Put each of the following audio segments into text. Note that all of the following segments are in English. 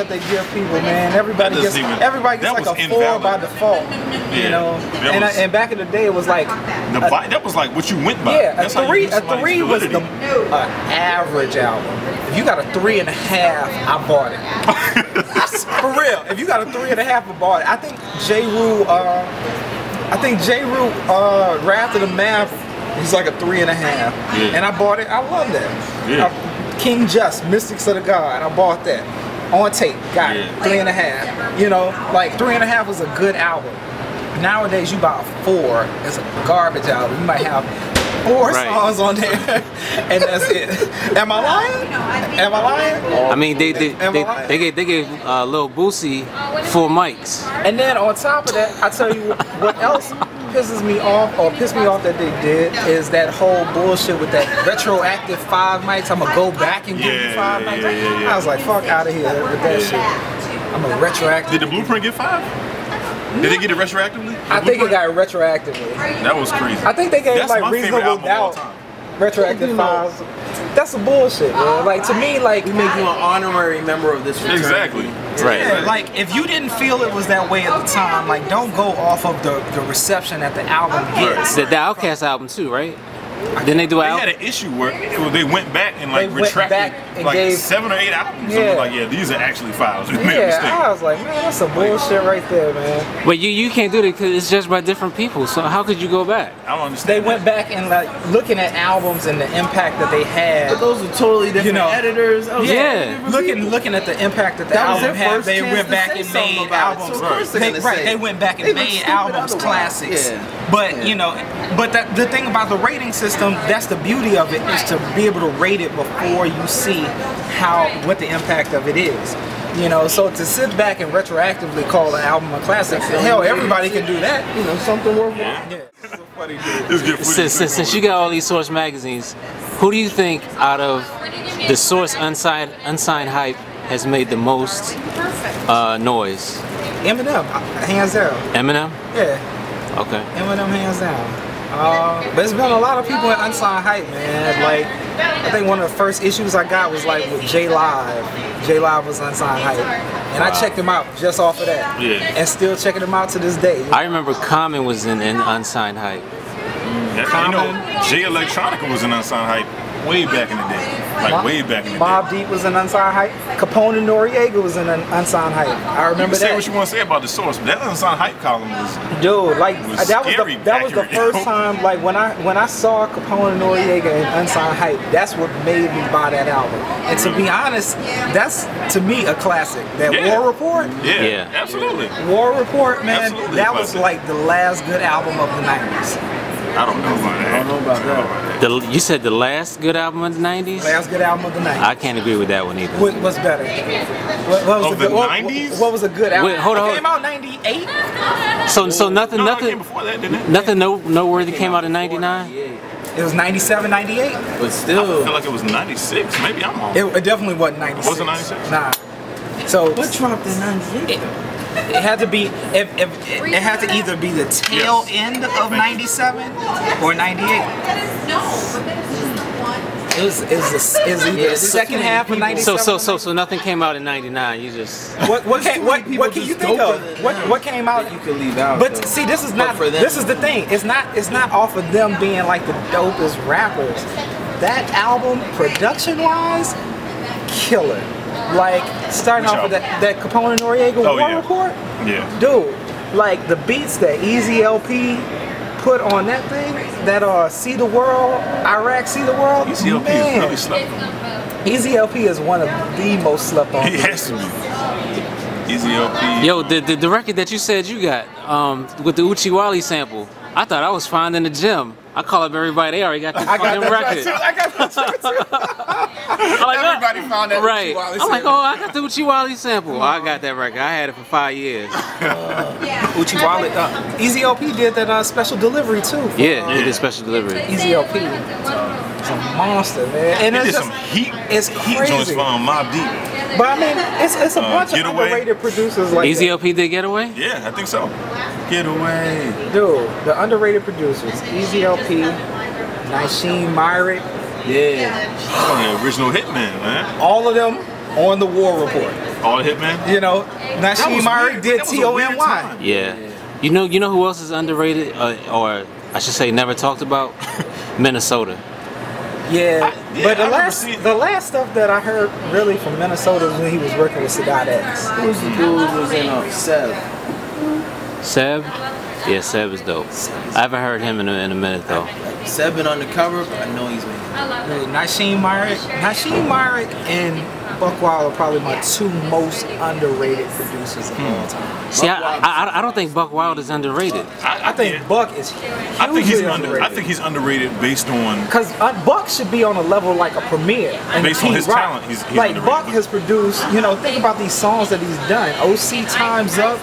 what they give people, man. Everybody gets like a 4 by default, you know. And back in the day, it was like that was like what you went by. Yeah, a 3 was the average album. If you got a 3.5, I bought it. For real, if you got a 3.5, I bought it. I think J. Rue, Wrath of the Maverick, he's like a 3.5, and I bought it. I love that. Yeah. King Just, Mystics of the God, I bought that on tape. Got it. 3.5. You know, like 3.5 was a good album. Nowadays, you buy a 4, it's a garbage album. You might have 4 songs on there, and that's it. Am I lying? Am I lying? I mean, they gave Lil Boosie 4 mics. And then on top of that, I tell you what else pisses me off, or pissed me off that they did, is that whole bullshit with that retroactive 5 mics. I'm gonna go back and give you 5 mics. I was like, fuck out of here with that shit. I'm a retroactive. Did the Blueprint get 5? Did they get it retroactively? I think it got it retroactively. That was crazy. I think they gave like Reasonable Doubt retroactive 5s. That's some bullshit, man. Like, to me, like, we make you an honorary member of this fraternity. Exactly. Right. Yeah, like, if you didn't feel it was that way at the time, like, don't go off of the reception that the album gets. The Outkast album too, right? Then they do had an issue where they went back and like retracted like 7 or 8 albums. So like, yeah, these are actually 5s. I was like, man, that's some bullshit right there, man. But you can't do that because it's judged by different people. So how could you go back? I don't understand. They went back and like looking at albums and the impact that they had. But those are totally different editors. Looking at the impact that the album had. They went back and made albums. They went back and made albums classics. But you know, but the thing about the rating system, that's the beauty of it, is to be able to rate it before you see what the impact of it is. You know, so to sit back and retroactively call an album a classic, hell, everybody can do that. You know, something worthwhile. Since you got all these Source magazines, who do you think out of the Source unsigned hype has made the most noise? Eminem, hands down. Eminem? Yeah. Okay. Eminem, hands down. But there's been a lot of people in unsigned hype, man. Like, I think one of the first issues I got was like with J Live. J Live was unsigned hype, and I checked him out just off of that. Yeah. And still checking him out to this day. I remember Common was in unsigned hype. You know, J Electronica was in unsigned hype way back in the day. Like way back in the day. Mobb Deep was in unsigned hype. Capone and Noriega was in an unsigned hype. I remember that. Say what you want to say about the Source, but that unsigned hype column was that was the first time, like, when I saw Capone and Noriega in unsigned hype, that's what made me buy that album. And to be honest, that's to me a classic. That War Report. Yeah, absolutely. War Report, man, that was like the last good album of the 90s. I don't know about that. I don't know about that. You said the last good album of the 90s? Last good album of the 90s. I can't agree with that one either. What's better? What was the 90s? What was a good album? Wait, hold on. It came out in 98? So nothing before that, didn't it? Nothing noteworthy came out in 99? It was 97, 98? But still. I feel like it was 96. Maybe I'm wrong. It definitely wasn't 96. Was it 96? Nah. So what dropped in 98? It had to be, it had to either be the tail end of 97 or 98. It was either the second half of 97. So nothing came out in 99. You just what can you think of? What came out? You can leave out. But see, this is not. This is the thing. It's not off of them being like the dopest rappers. That album, production-wise, killer. Like, starting off with that Capone and Noriega War Report. Yeah. Dude, like the beats that Easy LP put on that thing, that See the World, Iraq See the World. Easy LP is really slept on. Easy LP is one of the most slept on. He has to be. Easy LP. Yo, the record that you said you got with the Uchiwali sample, I thought I was finding the gym. I call up everybody. They already got this fucking record. I got that too. Everybody found that right. Uchiwali I'm like, oh, I got the Uchiwali sample. I got that record. I had it for 5 years. Uchiwali. Easy LP did that special delivery too. Yeah, he did special delivery. Easy LP. It's a monster, man. And he did some heat. It's heat joints for Mobb Deep. But I mean, it's a bunch of underrated producers like Easy LP did Getaway? Yeah, I think so. Getaway. Dude, the underrated producers. Easy LP, Nasheen Myrick. Yeah. Oh, the original Hitman, man. All of them on the War Report. All the Hitman. You know, Nasheem Maverick did T.O.N.Y. Yeah. You know who else is underrated, or I should say never talked about? Minnesota. Yeah, but the last stuff that I heard really from Minnesota was when he was working with Sadat X. Who's the dude who was in Seb? Seb? Yeah, Seb is dope. I haven't heard him in a minute though. Seb been undercover, but I know he's been. Nasheem Maverick and Buck Wild are probably my two most underrated producers of all time. See, I don't think Buck Wild is underrated. I think Buck is hugely underrated. I think he's underrated based on... Because Buck should be on a level like a Premier. Based on his talent, he's like Buck has produced, you know, think about these songs that he's done. OC Time's Up.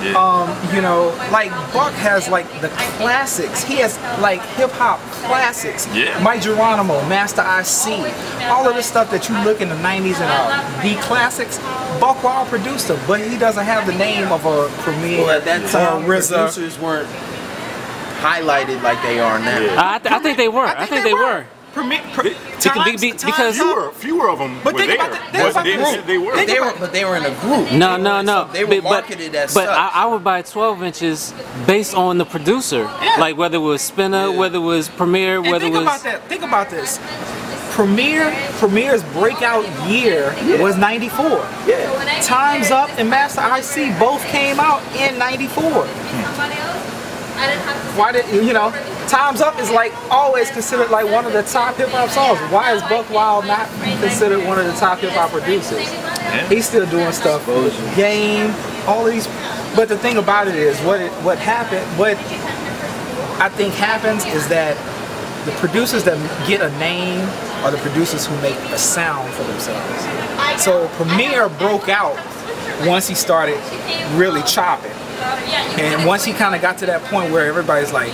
You know, like Buck has like the classics. He has like hip hop classics. Yeah. Mike Geronimo, Master IC, all of the stuff that you look in the 90s and the classics. Buck Wild produced them, but he doesn't have the name of a Premier. Well, at that time, producers weren't highlighted like they are now. I think they were. I think they were. Because fewer of them but were there. But they were in a group. No. They were marketed as But such. I would buy 12 inches based on the producer. Yeah. Like whether it was Spinner, whether it was Premier, And whether it was... Think about this. Premier's breakout year was 94. Yeah. Time's Up and Master IC both came out in 94. Why did you know? Time's Up is like always considered like one of the top hip hop songs. Why is Buck Wild not considered one of the top hip hop producers? Yeah. He's still doing stuff. Game, all of these. But the thing about it is, what I think happens is that the producers that get a name are the producers who make a sound for themselves. So Premier broke out once he started really chopping. And once he kind of got to that point where everybody's like,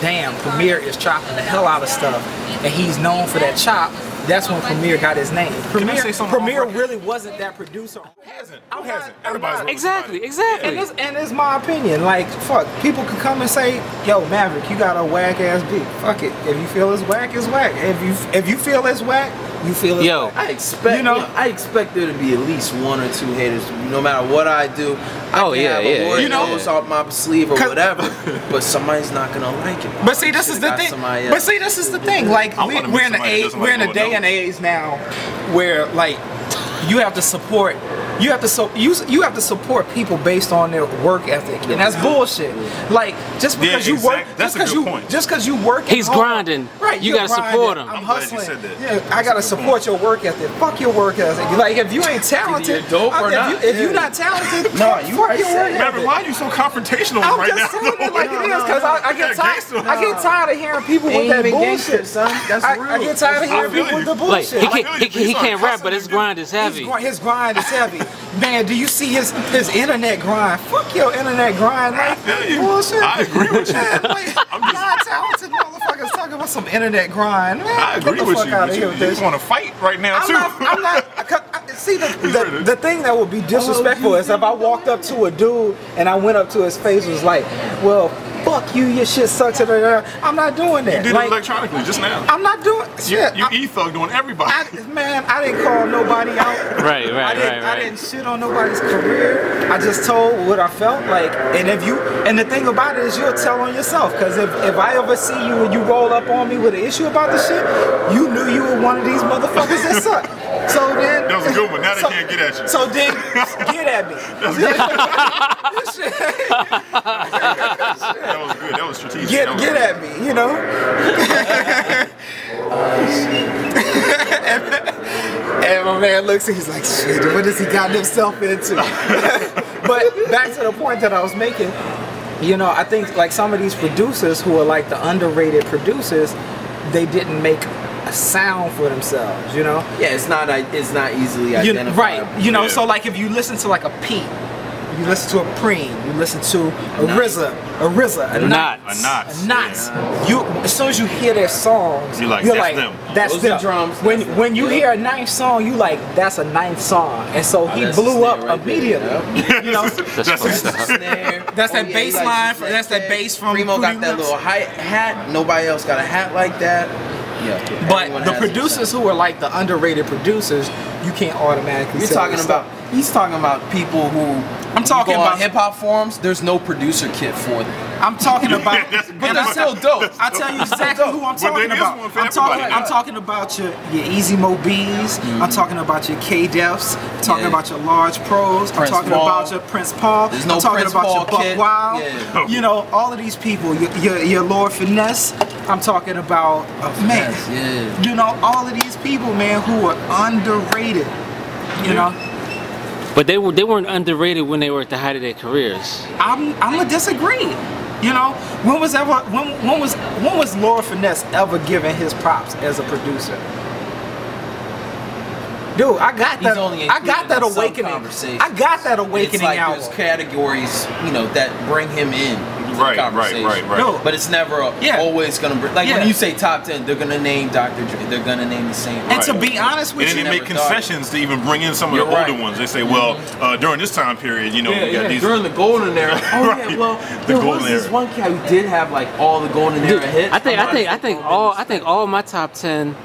damn, Premier is chopping the hell out of stuff, and he's known for that chop, that's when Premier got his name. Premier really wasn't that producer. Who hasn't? Everybody's Exactly. And it's my opinion. Like, fuck, people could come and say, yo, Maverick, you got a whack ass beat. Fuck it. If you feel it's whack, it's whack. If you feel it's whack, you feel it's whack. I expect there to be at least one or two haters. No matter what I do, I can have a word goes off my sleeve or whatever, but somebody's not gonna like it. But see, this is the thing. Like, we're in a day and age now where like you have to support people based on their work ethic, and that's bullshit. Like just because you work, just because you work. He's grinding. Right, you gotta support him. I'm hustling. Yeah, I gotta support your work ethic. Fuck your work ethic. Like if you ain't talented, if you're not talented, no, you fuck your work ethic. Why are you so confrontational right now? I'm just saying it like it is because I get tired of hearing people with that bullshit, son. That's real. I get tired of hearing people with the bullshit. He can't rap, but his grind is heavy. His grind is heavy. Man, do you see his internet grind? Fuck your internet grind, like bullshit. I agree with you. I'm not talented motherfuckers talking about some internet grind. Man, I agree with you. You just want to fight right now too. I'm not. See, the thing that would be disrespectful is if I walked up to a dude and I went up to his face and was like, well, fuck you, your shit sucks. I'm not doing that. You did it electronically just now. I'm not doing shit. You e-thugged on everybody. I didn't call nobody out. Right. I didn't shit on nobody's career. I just told what I felt like. And the thing about it is you'll tell on yourself. Because if I ever see you and you roll up on me with an issue about the shit, you knew you were one of these motherfuckers that suck. So then that was a good one. Now they can't get at you. So then get at me. That was good. That was strategic. Get at me, you know? And my man looks and he's like, shit, what has he gotten himself into? But back to the point that I was making, you know, I think like some of these producers who are like the underrated producers, they didn't make a sound for themselves, you know? Yeah, it's not easily identified. Right, you know, so like if you listen to like a Pete, you listen to a Preem, you listen to a RZA, a Knots. You, as soon as you hear their songs, you're like, that's them. Drums. When you hear a ninth song, you like, that's a ninth song, and so he blew up immediately. You know, that's that bass line. That's that bass from. Primo got that little hat. Nobody else got a hat like that. Yeah. But the producers who are like the underrated producers, you can't automatically. He's talking about people who. I'm talking about hip hop forums. There's no producer kit for them. I'm talking about, but they're still dope. I'll tell you exactly who I'm talking about. I'm talking about your Easy Mo B's. I'm talking about your K-Defs. I'm talking about your Large Pros. I'm talking about your Prince Paul. There's no I'm talking Prince about Paul your Buck kid. Wild. Yeah. You know, all of these people. Your Lord Finesse. I'm talking about man. Yeah. You know, all of these people, man, who are underrated. You know. But they weren't underrated when they were at the height of their careers. I'm gonna disagree. You know, when was Lord Finesse ever given his props as a producer? Dude, I got that. I got that awakening. I got that awakening. It's like album. there's categories, you know, that bring him in. Right. No. But it's never always gonna bring. Like when you say top 10, they're gonna name Dr. Dre. They're gonna name the same. And to be honest with you, you, they make concessions to even bring in some of the older ones. They say, well, during this time period, you know, we got these during the golden era. Oh yeah, well, there was this one guy who did have like all the golden era hits. I think all my top 10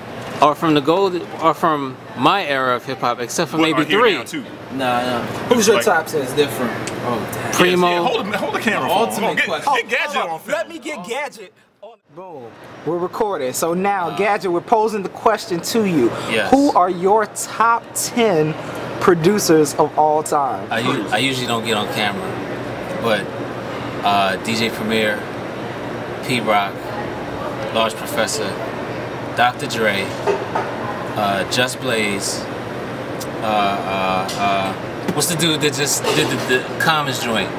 are from from my era of hip hop, except for maybe 3. Nah. Who's your top 10? It's different. Oh, damn. Primo. Yeah, hold the camera. Ultimate question. Get Gadget on film. Let me get Gadget. Boom. We're recording. So now, Gadget, we're posing the question to you. Yes. Who are your top 10 producers of all time? I usually don't get on camera, but DJ Premier, P Rock, Large Professor, Dr. Dre, Just Blaze. What's the dude that just did the Commons joint?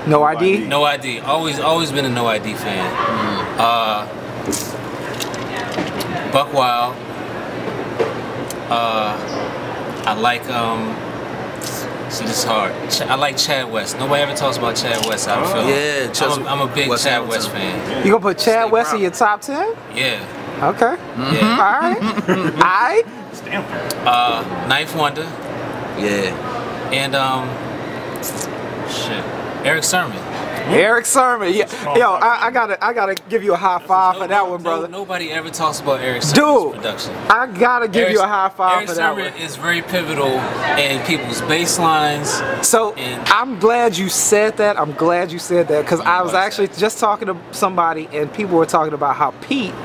No ID? No ID. Always been a No ID fan. Buck Wild. I like see, this is hard. I like Chad West. Nobody ever talks about Chad West out of Philly. Yeah, I'm a big Chad West fan. You gonna put Chad West in your top 10? Yeah. Okay. Yeah. Alright. Ninth Wonder. Yeah. And Eric Sermon. Eric Sermon. Yeah. Yo, I gotta give you a high five for that one, brother. Nobody ever talks about Eric Sermon's production. I gotta give you a high five for that one. Eric Sermon is very pivotal in people's bass lines. So I'm glad you said that. I'm glad you said that because I was actually just talking to somebody and people were talking about how Pete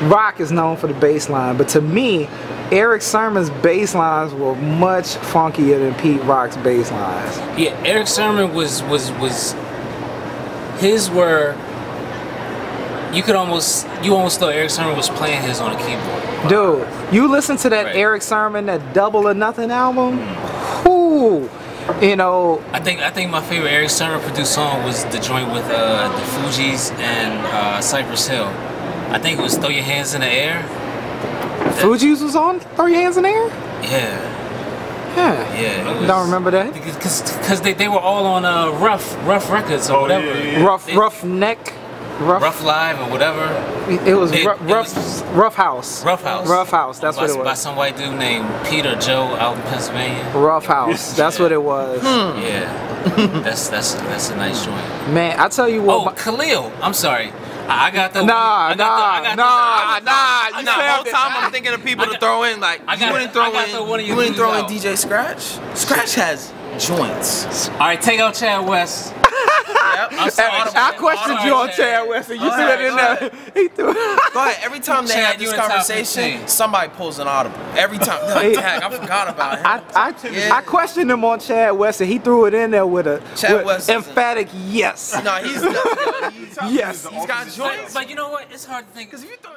Rock is known for the bass line, but to me, Eric Sermon's bass lines were much funkier than Pete Rock's bass lines. Yeah, Eric Sermon was his were. You almost thought Eric Sermon was playing his on a keyboard. Dude, you listen to that Eric Sermon, that Double or Nothing album. Whoo, you know. I think my favorite Eric Sermon produced song was the joint with the Fugees and Cypress Hill. I think it was Throw Your Hands in the Air. Fugees was on Throw Your Hands in the Air? Yeah. Yeah. Don't remember that? Because they were all on Rough Records or whatever. Yeah. Rough Neck? Rough Live or whatever. It was Rough House. Rough House. Rough House, that's what it was. By some white dude named Peter Joe out in Pennsylvania. Rough House, that's what it was. Yeah. That's a nice joint. Man, I tell you what. Oh, Khalil. I'm sorry. I got the Nah. You said the whole time I'm thinking of people to throw in. Like you wouldn't throw in DJ Scratch. Scratch has joints. All right, take out Chad West. I questioned you on Chad West, and you threw it in there. He threw it. Go ahead. Every time they have this conversation, somebody pulls an audible. Every time. Like, dang, I forgot about him. I questioned him on Chad West, and he threw it in there with a emphatic yes. No, he's yes. Yes. He's got joints. But you know what? It's hard to think. Because if you throw